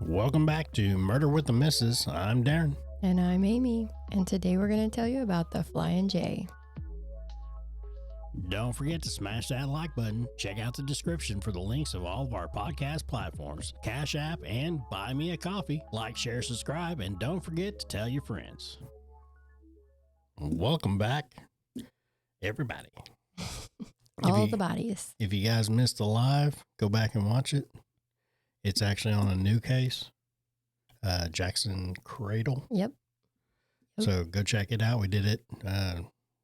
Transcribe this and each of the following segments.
Welcome back to Murder with the Missus. I'm Darren. And I'm Amy, and today we're going to tell you about the Flying J. Don't forget to smash that like button. Check out the description for the links of all of our podcast platforms, CashApp, and Buy Me a Coffee. Like, share, subscribe, and don't forget to tell your friends. Welcome back, everybody. All the bodies. If you guys missed the live, go back and watch it. It's actually on a new case, Jackson Cradle. Yep. So go check it out. We did it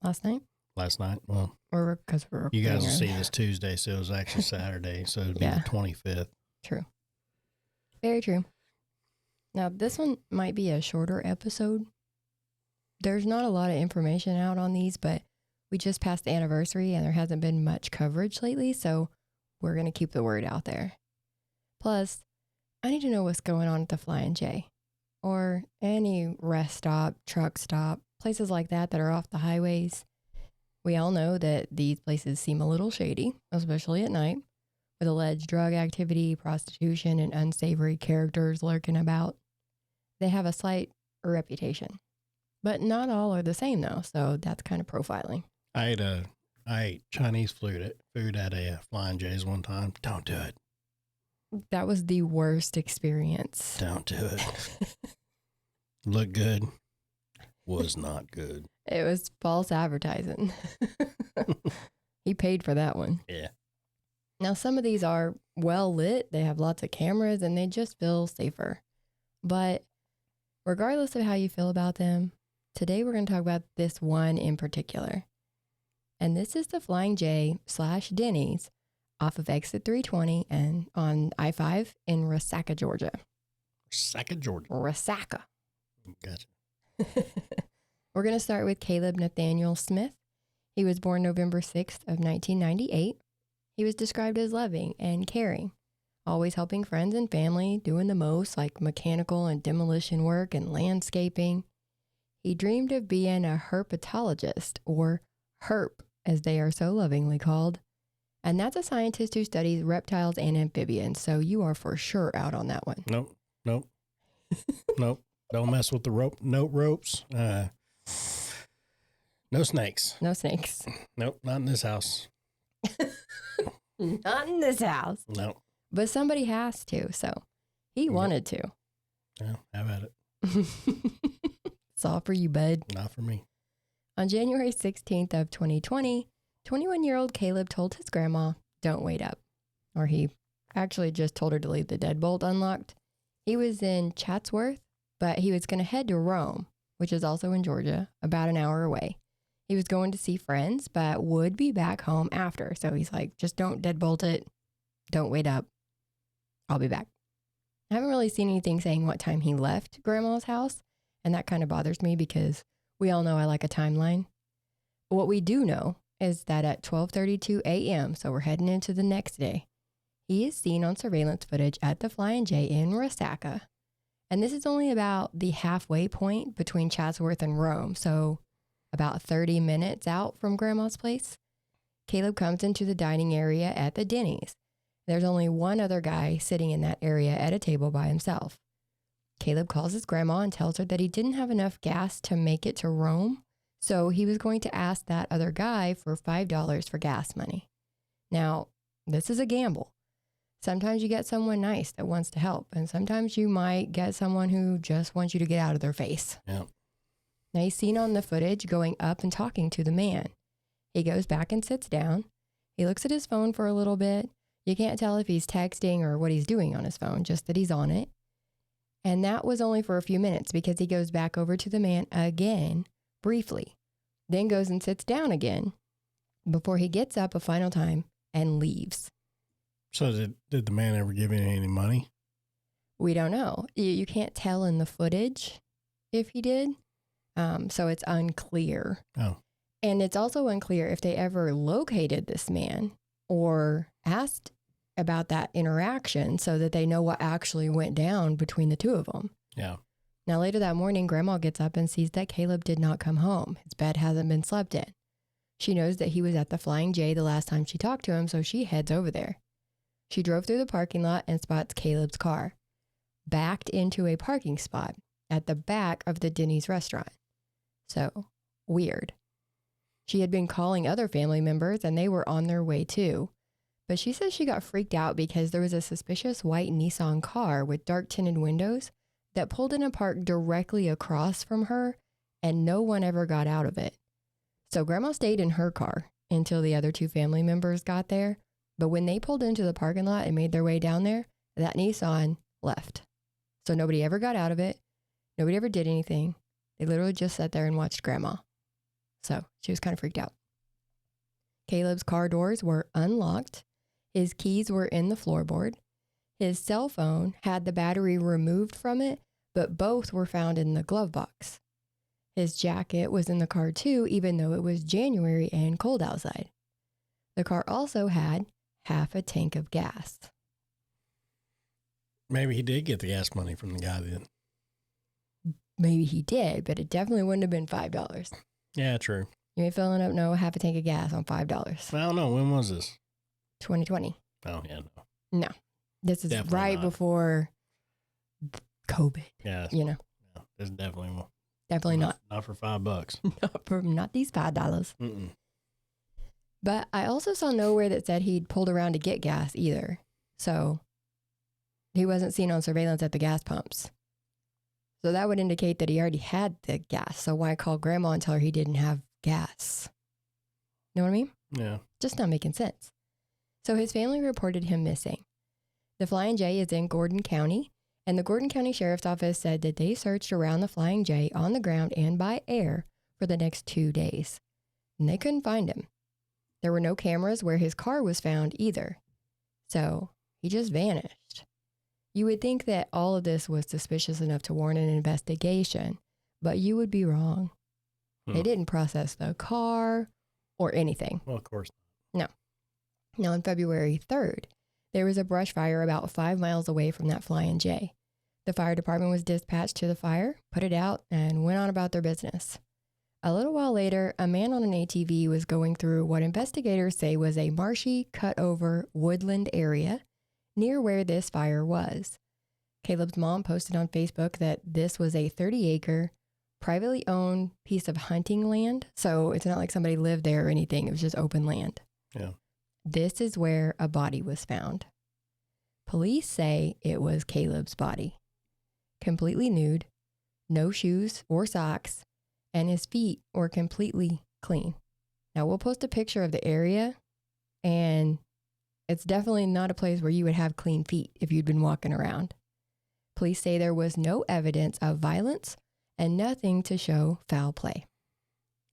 Last night. Well, Because we're you guys will see this Tuesday, so it was actually Saturday. So it'd be the 25th. True. Very true. Now, this one might be a shorter episode. There's not a lot of information out on these, but we just passed the anniversary and there hasn't been much coverage lately, so we're going to keep the word out there. Plus, I need to know what's going on at the Flying J or any rest stop, truck stop, places like that are off the highways. We all know that these places seem a little shady, especially at night, with alleged drug activity, prostitution, and unsavory characters lurking about. They have a slight reputation, but not all are the same though, so that's kind of profiling. I ate Chinese food at a Flying J's one time. Don't do it. That was the worst experience. Don't do it. Look good. Was not good. It was false advertising. He paid for that one. Yeah. Now, some of these are well lit. They have lots of cameras and they just feel safer. But regardless of how you feel about them, today we're going to talk about this one in particular. And this is the Flying J / Denny's off of exit 320 and on I-5 in Resaca, Georgia. Resaca. Gotcha. We're going to start with Caleb Nathaniel Smith. He was born November 6th of 1998. He was described as loving and caring, always helping friends and family, doing the most like mechanical and demolition work and landscaping. He dreamed of being a herpetologist, or herp as they are so lovingly called. And that's a scientist who studies reptiles and amphibians, so you are for sure out on that one. Nope. Nope. Don't mess with the ropes. No snakes. No snakes. Nope, not in this house. Not in this house. Nope. But somebody has to, so he wanted to. Yeah, have at it. It's all for you, bud. Not for me. On January 16th of 2020, 21-year-old Caleb told his grandma, "Don't wait up." Or he actually just told her to leave the deadbolt unlocked. He was in Chatsworth, but he was going to head to Rome, which is also in Georgia, about an hour away. He was going to see friends, but would be back home after. So he's like, just don't deadbolt it. Don't wait up. I'll be back. I haven't really seen anything saying what time he left Grandma's house, and that kind of bothers me because we all know I like a timeline. What we do know is that at 12:32 a.m., so we're heading into the next day, he is seen on surveillance footage at the Flying J in Resaca. And this is only about the halfway point between Chatsworth and Rome, so about 30 minutes out from Grandma's place. Caleb comes into the dining area at the Denny's. There's only one other guy sitting in that area at a table by himself. Caleb calls his grandma and tells her that he didn't have enough gas to make it to Rome, so he was going to ask that other guy for $5 for gas money. Now, this is a gamble. Sometimes you get someone nice that wants to help, and sometimes you might get someone who just wants you to get out of their face. Yeah. Now he's seen on the footage going up and talking to the man. He goes back and sits down. He looks at his phone for a little bit. You can't tell if he's texting or what he's doing on his phone, just that he's on it. And that was only for a few minutes because he goes back over to the man again, briefly, then goes and sits down again before he gets up a final time and leaves. So did the man ever give him any money? We don't know. You can't tell in the footage if he did. So it's unclear. Oh. And it's also unclear if they ever located this man or asked about that interaction so that they know what actually went down between the two of them. Yeah. Now, later that morning, Grandma gets up and sees that Caleb did not come home. His bed hasn't been slept in. She knows that he was at the Flying J the last time she talked to him, so she heads over there. She drove through the parking lot and spots Caleb's car. backed into a parking spot at the back of the Denny's restaurant. So, weird. She had been calling other family members and they were on their way too. But she says she got freaked out because there was a suspicious white Nissan car with dark tinted windows that pulled in a park directly across from her and no one ever got out of it. So Grandma stayed in her car until the other two family members got there. But when they pulled into the parking lot and made their way down there, that Nissan left. So nobody ever got out of it. Nobody ever did anything. They literally just sat there and watched Grandma. So she was kind of freaked out. Caleb's car doors were unlocked. His keys were in the floorboard. His cell phone had the battery removed from it, but both were found in the glove box. His jacket was in the car too, even though it was January and cold outside. The car also had half a tank of gas. Maybe he did get the gas money from the guy then. Maybe he did, but it definitely wouldn't have been $5. Yeah, true. You ain't filling up no half a tank of gas on $5. I don't know. When was this? 2020. Oh, yeah, no. No. This is Definitely right not. before COVID. Yeah. You know, No, this definitely won't. definitely not. Not for $5. Not these $5. Mm-mm. But I also saw nowhere that said he'd pulled around to get gas either. So he wasn't seen on surveillance at the gas pumps. So that would indicate that he already had the gas. So why call Grandma and tell her he didn't have gas? You know what I mean? Yeah. Just not making sense. So his family reported him missing. The Flying J is in Gordon County, and the Gordon County Sheriff's Office said that they searched around the Flying J on the ground and by air for the next 2 days, and they couldn't find him. There were no cameras where his car was found either. So he just vanished. You would think that all of this was suspicious enough to warrant an investigation, but you would be wrong. They didn't process the car or anything. Well, of course. No. Now, on February 3rd, there was a brush fire about 5 miles away from that Flying J. The fire department was dispatched to the fire, put it out, and went on about their business. A little while later, a man on an ATV was going through what investigators say was a marshy, cut-over woodland area near where this fire was. Caleb's mom posted on Facebook that this was a 30-acre, privately owned piece of hunting land, so it's not like somebody lived there or anything. It was just open land. Yeah. This is where a body was found. Police say it was Caleb's body. Completely nude, no shoes or socks, and his feet were completely clean. Now, we'll post a picture of the area, and it's definitely not a place where you would have clean feet if you'd been walking around. Police say there was no evidence of violence and nothing to show foul play.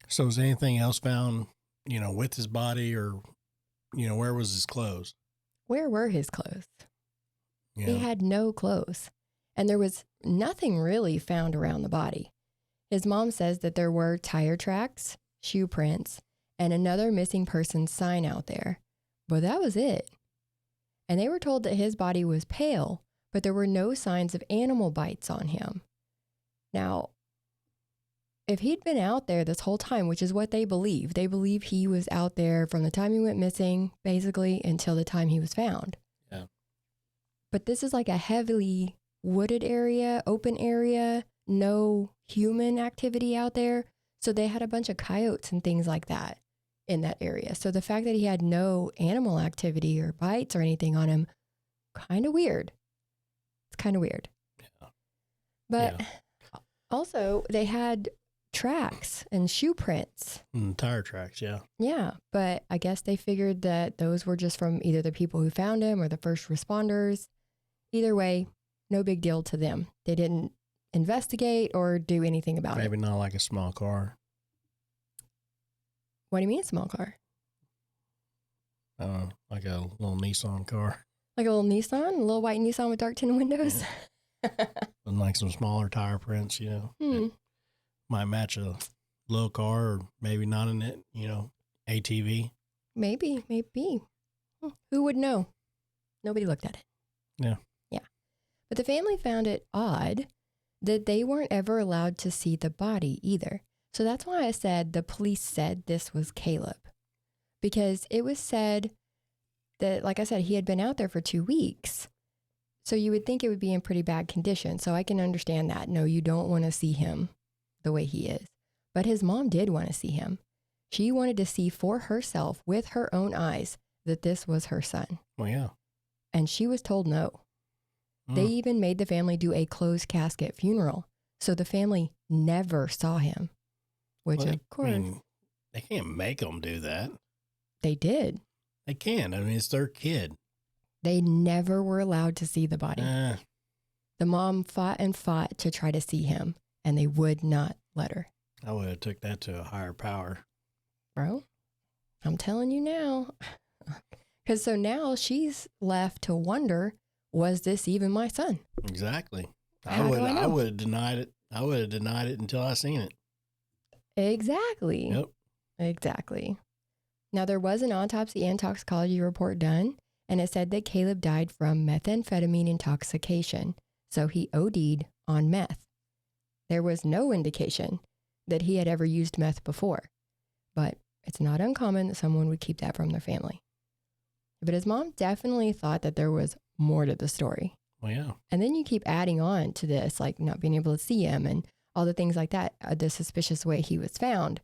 So is anything else found, with his body or, where was his clothes? Where were his clothes? Yeah. He had no clothes, and there was nothing really found around the body. His mom says that there were tire tracks, shoe prints, and another missing person sign out there, but that was it. And they were told that his body was pale, but there were no signs of animal bites on him. Now, if he'd been out there this whole time, which is what they believe he was out there from the time he went missing, basically, until the time he was found. Yeah. But this is like a heavily wooded area, open area, no human activity out there. So they had a bunch of coyotes and things like that in that area. So the fact that he had no animal activity or bites or anything on him, kind of weird. It's kind of weird. Yeah. But also they had tracks and shoe prints. Tire tracks, yeah. Yeah, but I guess they figured that those were just from either the people who found him or the first responders. Either way, no big deal to them. They didn't investigate or do anything about it. Maybe not like a small car. What do you mean small car? Like a little Nissan car. Like a little Nissan? A little white Nissan with dark tinted windows? And like some smaller tire prints, It might match a little car or maybe not in it, ATV. Maybe. Who would know? Nobody looked at it. Yeah. Yeah. But the family found it odd that they weren't ever allowed to see the body either. So that's why I said the police said this was Caleb. Because it was said that, like I said, he had been out there for 2 weeks. So you would think it would be in pretty bad condition. So I can understand that. No, you don't want to see him the way he is. But his mom did want to see him. She wanted to see for herself with her own eyes that this was her son. Well, yeah. And she was told no. They even made the family do a closed casket funeral. So the family never saw him. Which, well, of course. I mean, they can't make them do that. They did. They can. I mean, it's their kid. They never were allowed to see the body. The mom fought and fought to try to see him, and they would not let her. I would have took that to a higher power. Bro, I'm telling you now. Because so now she's left to wonder, was this even my son? Exactly. I would have denied it. I would have denied it until I seen it. Exactly. Yep. Exactly. Now, there was an autopsy and toxicology report done, and it said that Caleb died from methamphetamine intoxication. So he OD'd on meth. There was no indication that he had ever used meth before, but it's not uncommon that someone would keep that from their family. But his mom definitely thought that there was more to the story. Well, yeah. And then you keep adding on to this, like not being able to see him and all the things like that, the suspicious way he was found.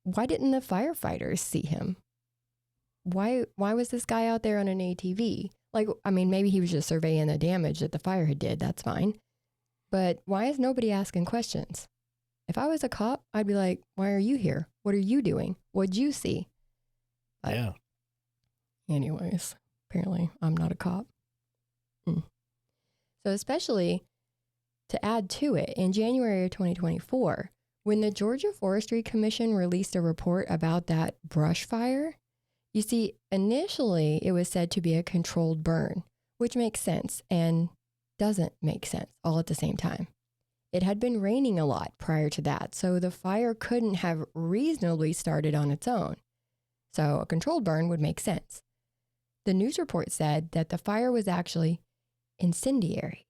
Why didn't the firefighters see him? Why was this guy out there on an ATV? Like, I mean, maybe he was just surveying the damage that the fire had did. That's fine. But why is nobody asking questions? If I was a cop, I'd be like, why are you here? What are you doing? What'd you see? But yeah. Anyways, apparently I'm not a cop. So especially to add to it, in January of 2024, when the Georgia Forestry Commission released a report about that brush fire, you see, initially it was said to be a controlled burn, which makes sense and doesn't make sense all at the same time. It had been raining a lot prior to that, so the fire couldn't have reasonably started on its own. So a controlled burn would make sense. The news report said that the fire was actually incendiary.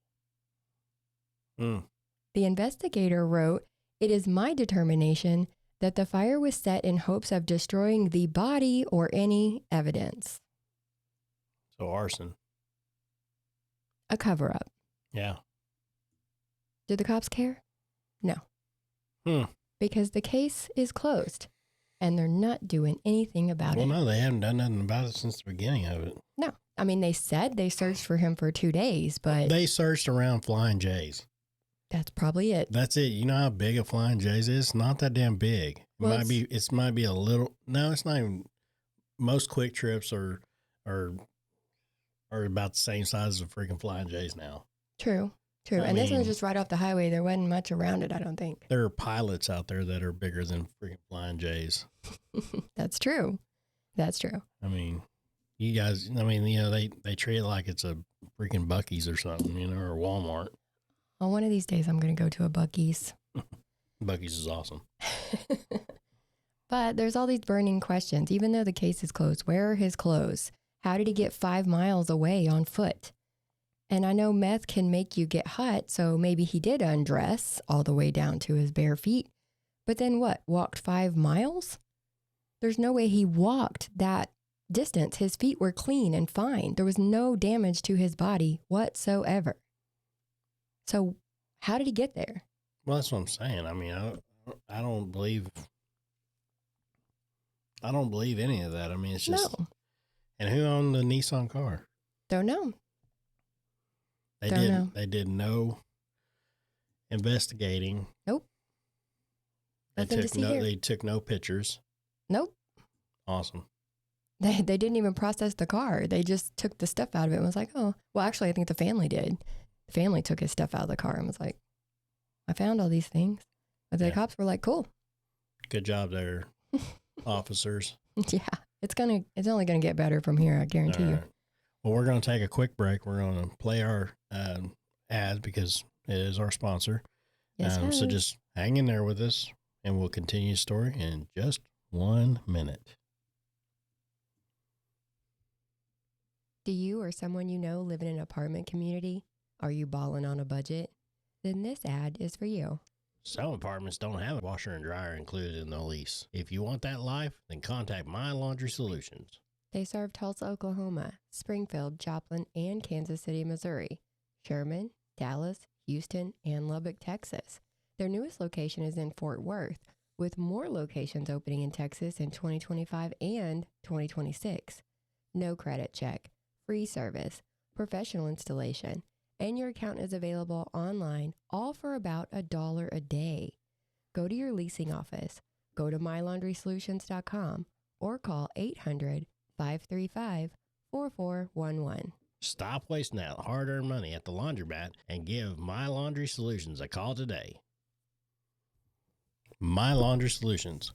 The investigator wrote, "It is my determination that the fire was set in hopes of destroying the body or any evidence." So arson. A cover-up. Yeah. Do the cops care? No. Because the case is closed and they're not doing anything about it. Well, no, they haven't done nothing about it since the beginning of it. No. I mean, they said they searched for him for 2 days, but They searched around Flying J's. that's probably it. That's it. You know how big a Flying J's is? It's not that damn big. It Well, might be a little. No, it's not even. Most quick trips are about the same size as a freaking Flying J's now. True. And this one's just right off the highway. There wasn't much around it, I don't think. There are pilots out there that are bigger than freaking Flying J's. That's true. I mean, you guys, they treat it like it's a freaking Buc-ee's or something, or Walmart. Well, one of these days I'm going to go to a Buc-ee's. Buc-ee's is awesome. But there's all these burning questions. Even though the case is closed, where are his clothes? How did he get 5 miles away on foot? And I know meth can make you get hot, so maybe he did undress all the way down to his bare feet. But then what? Walked 5 miles? There's no way he walked that distance. His feet were clean and fine. There was no damage to his body whatsoever. So how did he get there? Well, that's what I'm saying. I mean, I don't believe any of that. I mean, it's just. No. And who owned the Nissan car? Don't know. They did no investigating. Nope. They took no pictures. Nope. Awesome. They didn't even process the car. They just took the stuff out of it and was like, oh, well, actually, I think the family did. The family took his stuff out of the car and was like, I found all these things. But the cops were like, cool. Good job there, officers. Yeah. It's only going to get better from here, I guarantee you. Well, we're going to take a quick break. We're going to play our ad because it is our sponsor. Yes, so just hang in there with us and we'll continue the story in just 1 minute. Do you or someone you know live in an apartment community? Are you balling on a budget? Then this ad is for you. Some apartments don't have a washer and dryer included in the lease. If you want that life, then contact My Laundry Solutions. They serve Tulsa, Oklahoma, Springfield, Joplin, and Kansas City, Missouri, Sherman, Dallas, Houston, and Lubbock, Texas. Their newest location is in Fort Worth, with more locations opening in Texas in 2025 and 2026. No credit check, free service, professional installation, and your account is available online, all for about $1 a day. Go to your leasing office, go to mylaundrysolutions.com, or call 800-535-4411. Stop wasting that hard-earned money at the laundromat and give My Laundry Solutions a call today. My Laundry Solutions.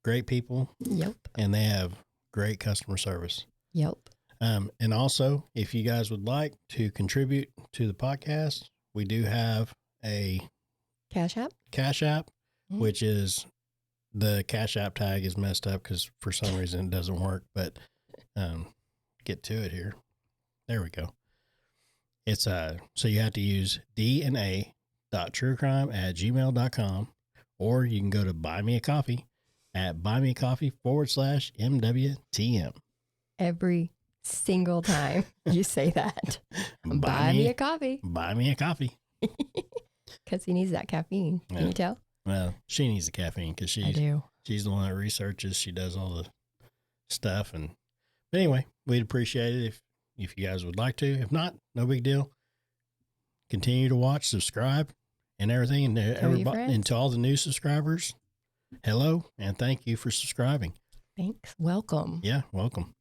Great people. Yep. And they have great customer service. Yep. And also, if you guys would like to contribute to the podcast, we do have a CashApp, which is the CashApp tag is messed up because for some reason it doesn't work, but get to it here. There we go. It's so you have to use dna.truecrime@gmail.com, or you can go to buy me a coffee at buymeacoffee.com/mwtm. Every single time you say that, buy me a coffee. Buy me a coffee. Because he needs that caffeine. Can you tell? Well, she needs the caffeine because she's the one that researches. She does all the stuff. But anyway, we'd appreciate it if you guys would like to. If not, no big deal. Continue to watch, subscribe, and everything. And everybody, and to all the new subscribers, hello, and thank you for subscribing. Thanks. Welcome. Yeah, welcome.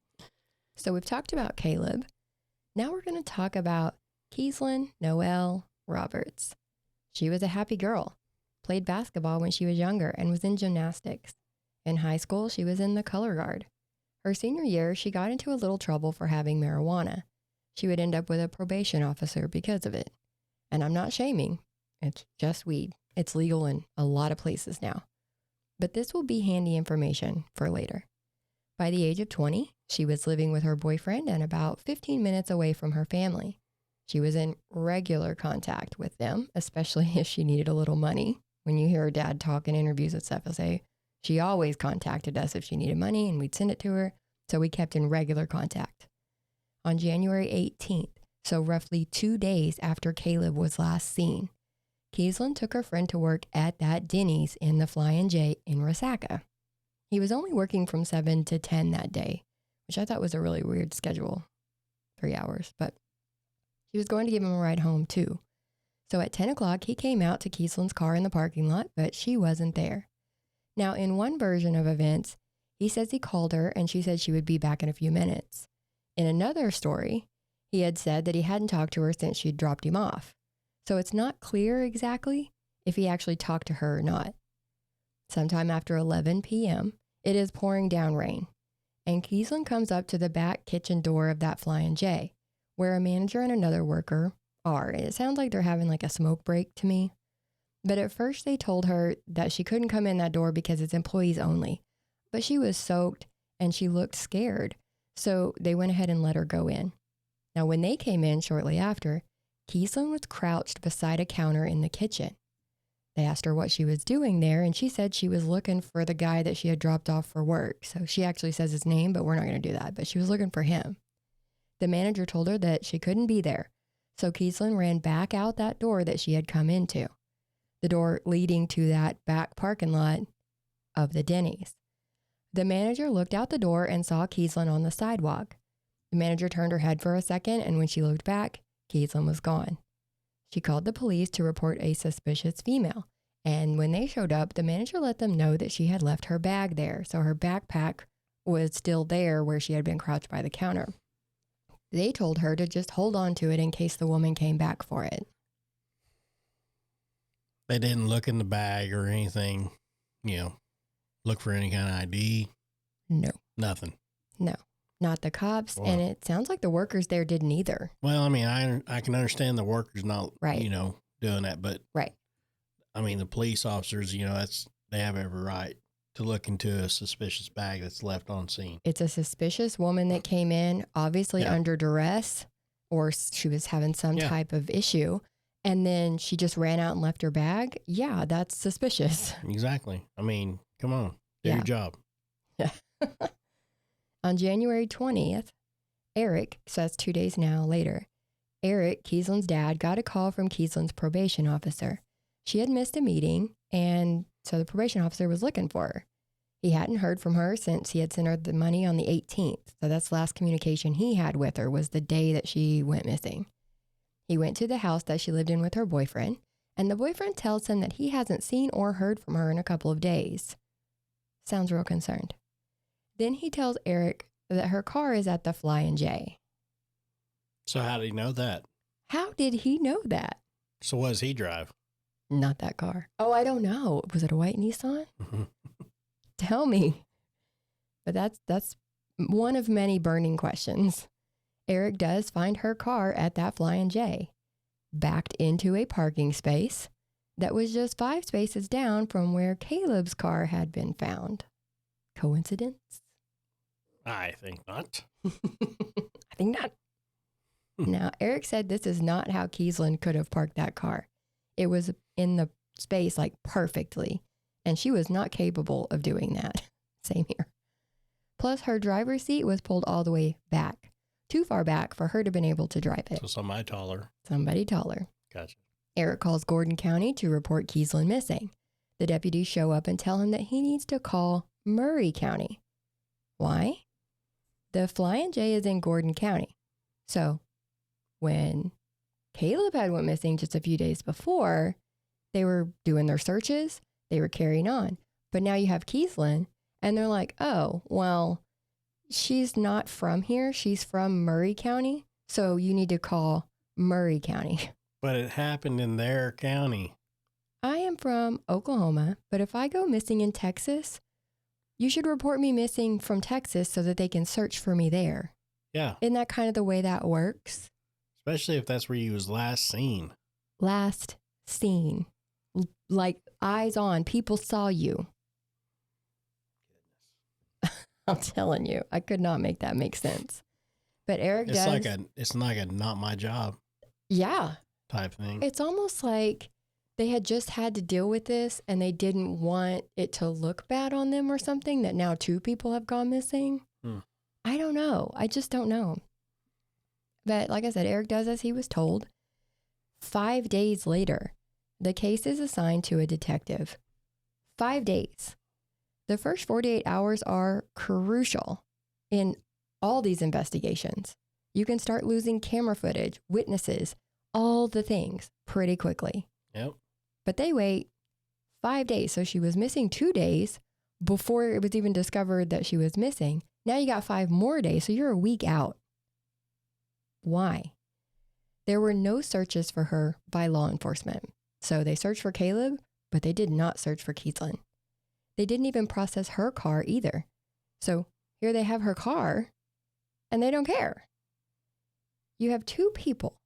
So we've talked about Caleb. Now we're going to talk about Keeslyn Roberts. She was a happy girl, played basketball when she was younger, and was in gymnastics. In high school, she was in the color guard. Her senior year, she got into a little trouble for having marijuana. She would end up with a probation officer because of it. And I'm not shaming. It's just weed. It's legal in a lot of places now. But this will be handy information for later. By the age of 20, she was living with her boyfriend and about 15 minutes away from her family. She was in regular contact with them, especially if she needed a little money. When you hear her dad talk in interviews with FSA, she always contacted us if she needed money and we'd send it to her. So we kept in regular contact. On January 18th, so roughly 2 days after Caleb was last seen, Keeslyn took her friend to work at that Denny's in the Flying J in Resaca. He was only working from 7 to 10 that day, which I thought was a really weird schedule, 3 hours, but she was going to give him a ride home too. So at 10 o'clock, he came out to Keeslyn's car in the parking lot, but she wasn't there. Now, in one version of events, he says he called her and she said she would be back in a few minutes. In another story, he had said that he hadn't talked to her since she'd dropped him off. So it's not clear exactly if he actually talked to her or not. Sometime after 11 p.m., it is pouring down rain, and Keeslyn comes up to the back kitchen door of that Flying J, where a manager and another worker are. And it sounds like they're having like a smoke break to me. But at first they told her that she couldn't come in that door because it's employees only. But she was soaked and she looked scared. So they went ahead and let her go in. Now, when they came in shortly after, Keeslyn was crouched beside a counter in the kitchen. They asked her what she was doing there, and she said she was looking for the guy that she had dropped off for work. So she actually says his name, but we're not going to do that. But she was looking for him. The manager told her that she couldn't be there. So Keeslyn ran back out that door that she had come into, the door leading to that back parking lot of the Denny's. The manager looked out the door and saw Keeslyn on the sidewalk. The manager turned her head for a second, and when she looked back, Keeslyn was gone. She called the police to report a suspicious female, and when they showed up, the manager let them know that she had left her bag there, so her backpack was still there where she had been crouched by the counter. They told her to just hold on to it in case the woman came back for it. They didn't look in the bag or anything, look for any kind of ID? No. Nothing? No. Not the cops, and it sounds like the workers there didn't either. Well, I mean, I can understand the workers not, doing that, but I mean, the police officers, they have every right to look into a suspicious bag that's left on scene. It's a suspicious woman that came in, obviously under duress, or she was having some type of issue, and then she just ran out and left her bag. Yeah, that's suspicious. Exactly. I mean, come on, do your job. Yeah. On January 20th, Eric, so that's 2 days now later, Eric, Keeslyn's dad, got a call from Keeslyn's probation officer. She had missed a meeting, and so the probation officer was looking for her. He hadn't heard from her since he had sent her the money on the 18th. So that's the last communication he had with her, was the day that she went missing. He went to the house that she lived in with her boyfriend, and the boyfriend tells him that he hasn't seen or heard from her in a couple of days. Sounds real concerned. Then he tells Eric that her car is at the Flying J. So how did he know that? How did he know that? So what does he drive? Not that car. Oh, I don't know. Was it a white Nissan? Tell me. But that's one of many burning questions. Eric does find her car at that Flying J, backed into a parking space that was just 5 spaces down from where Caleb's car had been found. Coincidence? I think not. I think not. Now, Eric said this is not how Keeslyn could have parked that car. It was in the space like perfectly, and she was not capable of doing that. Same here. Plus, her driver's seat was pulled all the way back, too far back for her to have been able to drive it. So somebody taller. Somebody taller. Gotcha. Eric calls Gordon County to report Keeslyn missing. The deputies show up and tell him that he needs to call Murray County. Why? The Flying J is in Gordon County. So when Caleb had went missing just a few days before, they were doing their searches, they were carrying on. But now you have Keeslyn, and they're like, oh, well, she's not from here. She's from Murray County. So you need to call Murray County. But it happened in their county. I am from Oklahoma, but if I go missing in Texas, you should report me missing from Texas so that they can search for me there. Yeah. Isn't that kind of the way that works? Especially if that's where you was last seen. Last seen. Like eyes on. People saw you. I'm telling you, I could not make that make sense. But Eric does. It's like a not my job. Yeah. Type thing. It's almost like they had just had to deal with this and they didn't want it to look bad on them or something, that now 2 people have gone missing. I don't know. I just don't know. But like I said, Eric does as he was told. 5 days later, the case is assigned to a detective. 5 days. The first 48 hours are crucial in all these investigations. You can start losing camera footage, witnesses, all the things pretty quickly. Yep. But they wait 5 days. So she was missing 2 days before it was even discovered that she was missing. Now you got 5 more days. So you're a week out. Why? There were no searches for her by law enforcement. So they searched for Caleb, but they did not search for Keeslyn. They didn't even process her car either. So here they have her car and they don't care. You have 2 people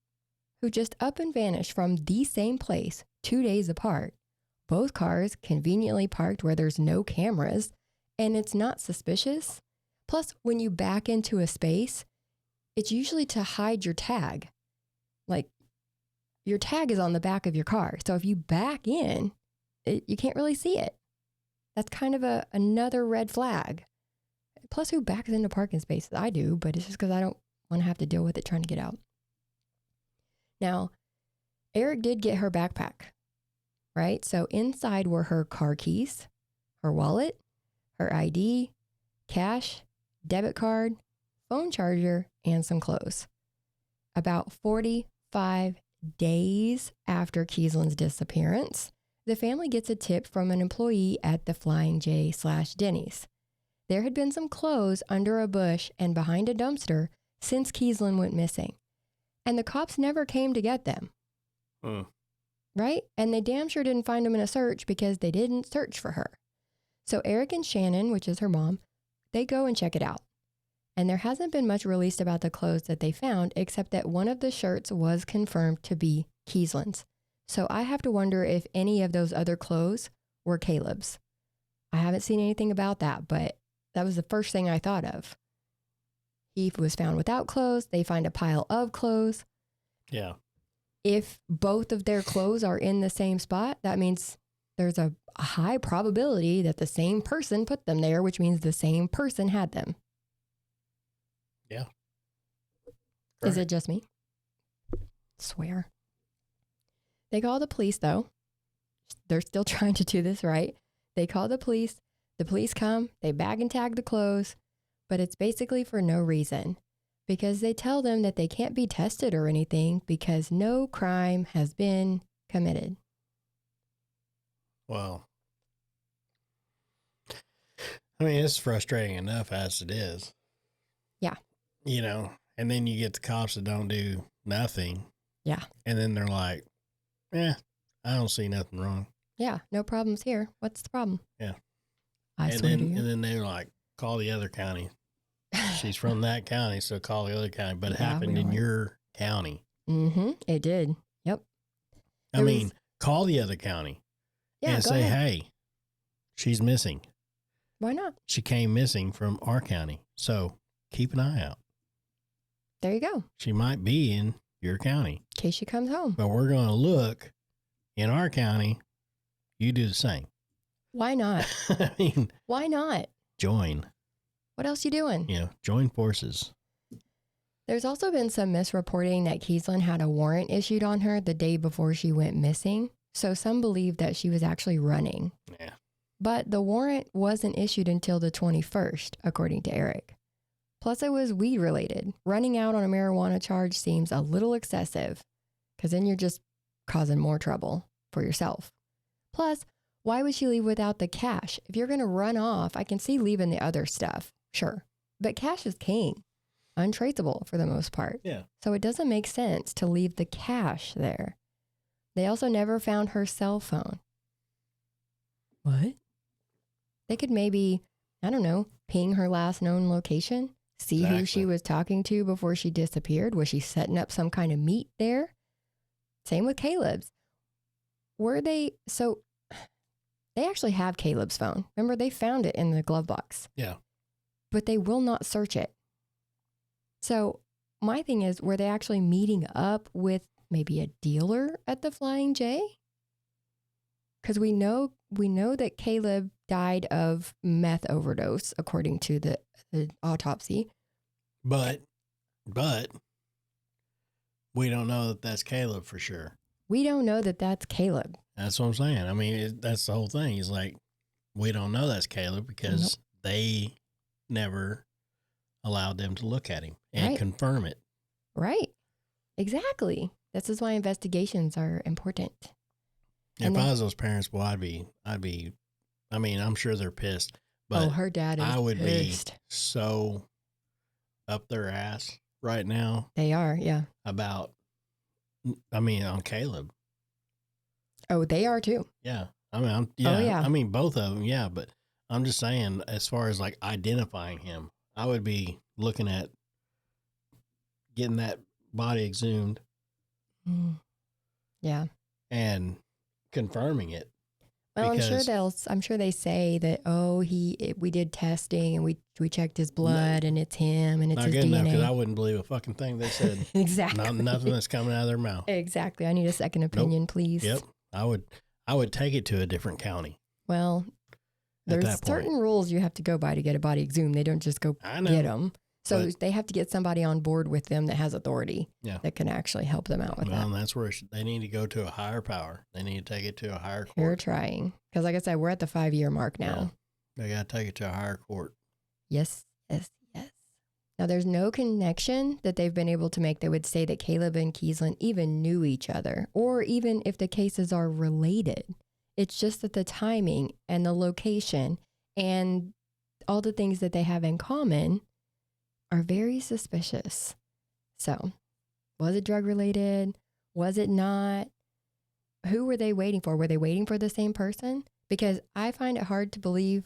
who just up and vanished from the same place 2 days apart. Both cars conveniently parked where there's no cameras and it's not suspicious. Plus, when you back into a space, it's usually to hide your tag. Like, your tag is on the back of your car. So if you back in, you can't really see it. That's kind of another red flag. Plus, who backs into parking spaces? I do, but it's just because I don't want to have to deal with it trying to get out. Now, Eric did get her backpack, right? So inside were her car keys, her wallet, her ID, cash, debit card, phone charger, and some clothes. About 45 days after Keeslyn's disappearance, the family gets a tip from an employee at the Flying J/Denny's. There had been some clothes under a bush and behind a dumpster since Keeslyn went missing. And the cops never came to get them. Right? And they damn sure didn't find them in a search because they didn't search for her. So Eric and Shannon, which is her mom, they go and check it out. And there hasn't been much released about the clothes that they found, except that one of the shirts was confirmed to be Keeslyn's. So I have to wonder if any of those other clothes were Caleb's. I haven't seen anything about that, but that was the first thing I thought of. He was found without clothes. They find a pile of clothes. Yeah. If both of their clothes are in the same spot, that means there's a high probability that the same person put them there, which means the same person had them. Yeah. Is it just me? Swear. They call the police, though. They're still trying to do this right. They call the police. The police come. They bag and tag the clothes. But it's basically for no reason. Because they tell them that they can't be tested or anything because no crime has been committed. Well, I mean, it's frustrating enough as it is. Yeah. You know, and then you get the cops that don't do nothing. Yeah. And then they're like, I don't see nothing wrong. Yeah, no problems here. What's the problem? Yeah. I swear to you. And then they're like, call the other county. She's from that county, so call the other county. But it happened in your county. Mm-hmm. It did. Yep. I mean, call the other county and say, hey, she's missing. Why not? She came missing from our county. So keep an eye out. There you go. She might be in your county. In case she comes home. But we're going to look in our county. You do the same. Why not? I mean, why not? Join. What else you doing? Yeah, join forces. There's also been some misreporting that Keeslyn had a warrant issued on her the day before she went missing. So some believe that she was actually running. Yeah. But the warrant wasn't issued until the 21st, according to Eric. Plus, it was weed related. Running out on a marijuana charge seems a little excessive because then you're just causing more trouble for yourself. Plus, why would she leave without the cash? If you're going to run off, I can see leaving the other stuff. Sure. But cash is king. Untraceable for the most part. Yeah. So it doesn't make sense to leave the cash there. They also never found her cell phone. What? They could maybe, I don't know, ping her last known location, see who she was talking to before she disappeared. Was she setting up some kind of meet there? Same with Caleb's. So they actually have Caleb's phone. Remember, they found it in the glove box. Yeah. But they will not search it. So my thing is, were they actually meeting up with maybe a dealer at the Flying J? Because we know that Caleb died of meth overdose, according to the autopsy. But we don't know that that's Caleb for sure. We don't know that that's Caleb. That's what I'm saying. I mean, that's the whole thing. He's like, we don't know that's Caleb because they never allowed them to look at him and confirm it. Right. Exactly. This is why investigations are important. If I was those parents, well, I'd be, I mean, I'm sure they're pissed, but her dad is I would pissed. be so up their ass right now. They are, yeah. On Caleb. Oh, they are too. Yeah. I mean, both of them. Yeah. But I'm just saying, as far as like identifying him, I would be looking at getting that body exhumed. Yeah. And confirming it. Well, I'm sure they say that, we did testing and we checked his blood and it's him and it's his DNA. Not good enough because I wouldn't believe a fucking thing they said. Exactly. Nothing that's coming out of their mouth. Exactly. I need a second opinion, please. Yep. I would take it to a different county. Well, there's certain rules you have to go by to get a body exhumed. They don't just go get them. So they have to get somebody on board with them that has authority that can actually help them out with that. And that's where they need to go to a higher power. They need to take it to a higher court. They're trying. Because like I said, we're at the 5-year mark now. Yeah. They got to take it to a higher court. Yes. Now, there's no connection that they've been able to make that would say that Caleb and Keeslyn even knew each other, or even if the cases are related. It's just that the timing and the location and all the things that they have in common are very suspicious. So, was it drug related? Was it not? Who were they waiting for? Were they waiting for the same person? Because I find it hard to believe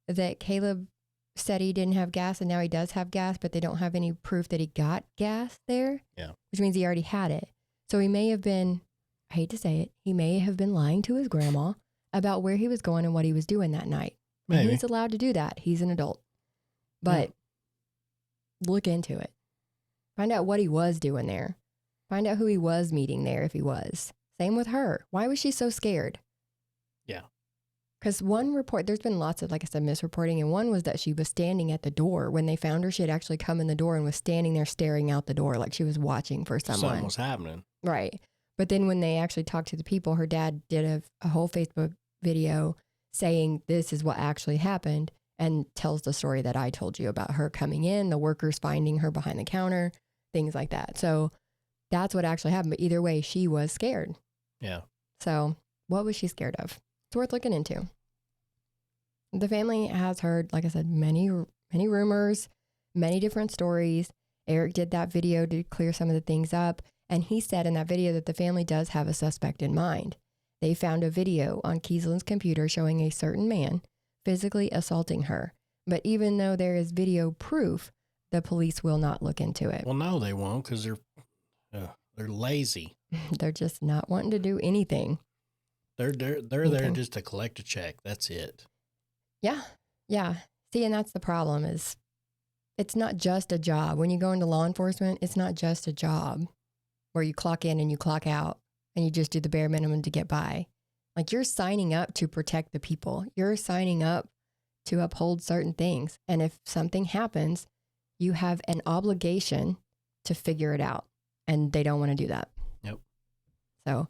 that Caleb said he didn't have gas and now he does have gas, but they don't have any proof that he got gas there. Yeah. Which means he already had it. So he may have been, I hate to say it, he may have been lying to his grandma about where he was going and what he was doing that night. Maybe. And he's allowed to do that. He's an adult. But look into it. Find out what he was doing there. Find out who he was meeting there if he was. Same with her. Why was she so scared? Yeah. Because one report, there's been lots of, like I said, misreporting. And one was that she was standing at the door. When they found her, she had actually come in the door and was standing there staring out the door like she was watching for someone. Something was happening. Right. But then when they actually talked to the people, her dad did a whole Facebook video saying this is what actually happened and tells the story that I told you about her coming in, the workers finding her behind the counter, things like that. So that's what actually happened. But either way, she was scared. Yeah. So what was she scared of? It's worth looking into. The family has heard, like I said, many rumors, many different stories. Eric did that video to clear some of the things up. And he said in that video that the family does have a suspect in mind. They found a video on Keeslyn's computer showing a certain man physically assaulting her. But even though there is video proof, the police will not look into it. Well, no, they won't because they're lazy. They're just not wanting to do anything. They're there just to collect a check. That's it. Yeah. Yeah. See, and that's the problem is it's not just a job. When you go into law enforcement, it's not just a job where you clock in and you clock out and you just do the bare minimum to get by. Like you're signing up to protect the people. You're signing up to uphold certain things. And if something happens, you have an obligation to figure it out. And they don't want to do that. Yep. So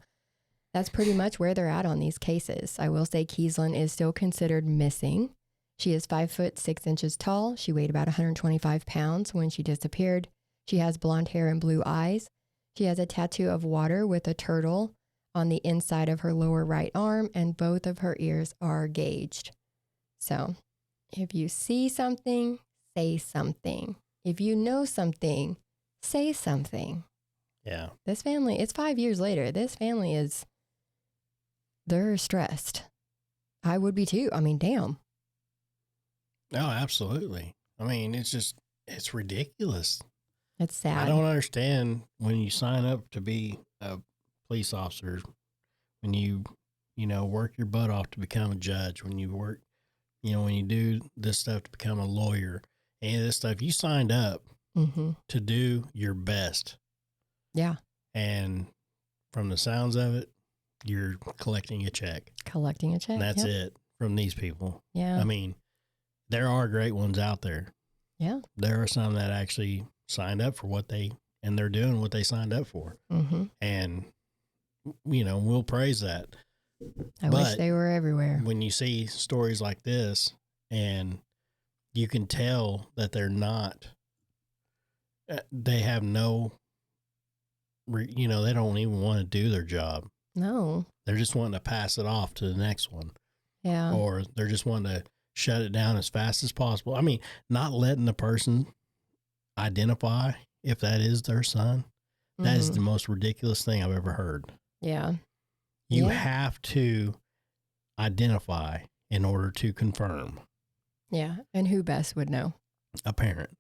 that's pretty much where they're at on these cases. I will say Keeslyn is still considered missing. She is 5'6" tall. She weighed about 125 pounds when she disappeared. She has blonde hair and blue eyes. She has a tattoo of water with a turtle on the inside of her lower right arm, and both of her ears are gauged. So if you see something, say something. If you know something, say something. Yeah. This family, it's 5 years later. This family they're stressed. I would be too. I mean, damn. Oh, absolutely. I mean, it's ridiculous. It's sad. I don't understand when you sign up to be a police officer, when you work your butt off to become a judge, when you work, when you do this stuff to become a lawyer, any of this stuff, you signed up to do your best. Yeah. And from the sounds of it, you're collecting a check. Collecting a check. And that's it from these people. Yeah. I mean, there are great ones out there. Yeah. There are some that actually signed up for and they're doing what they signed up for. And, we'll praise that. I wish they were everywhere. When you see stories like this and you can tell that they're not, they have no, they don't even want to do their job. No. They're just wanting to pass it off to the next one. Yeah. Or they're just wanting to shut it down as fast as possible. I mean, not letting the person identify if that is their son. That is the most ridiculous thing I've ever heard. Yeah. You have to identify in order to confirm. Yeah. And who best would know? A parent.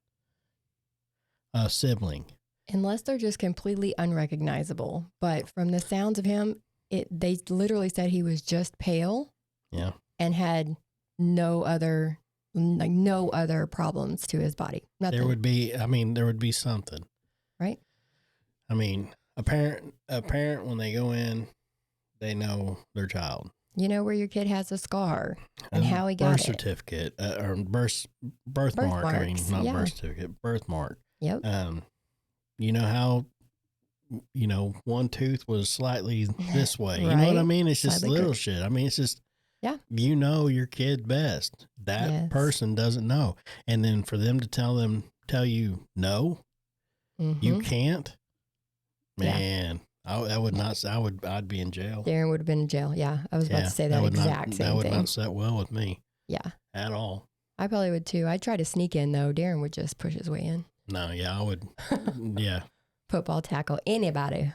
A sibling. Unless they're just completely unrecognizable. But from the sounds of him, they literally said he was just pale. Yeah. And had no other problems to his body. Nothing. There would be something. Right. I mean, a parent when they go in, they know their child. You know where your kid has a scar and how he got birth certificate or birthmark. I mean, not birth certificate, birthmark. Yep. You know how, one tooth was slightly this way. Right. You know what I mean? It's just Slightly little shit. I mean, it's just, your kid best. That person doesn't know. And then for them to tell you no, you can't, man. I'd be in jail. Darren would have been in jail. Yeah. I was about to say that exact same thing. That would not sit well with me. Yeah. At all. I probably would too. I'd try to sneak in though. Darren would just push his way in. No, yeah, I would. Yeah. Football tackle anybody.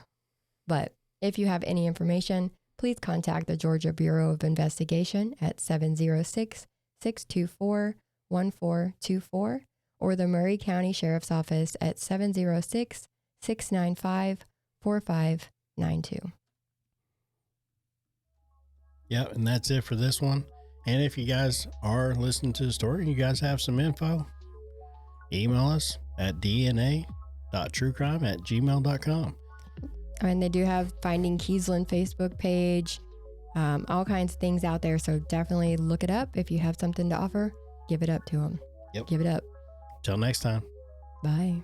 But if you have any information, please contact the Georgia Bureau of Investigation at 706-624-1424 or the Murray County Sheriff's Office at 706-695-4592. Yeah, and that's it for this one. And if you guys are listening to the story and you guys have some info, email us at dna.truecrime@gmail.com. And they do have Finding Keeslyn Facebook page. all kinds of things out there. So definitely look it up. If you have something to offer, give it up to them. Yep. Give it up. Till next time. Bye.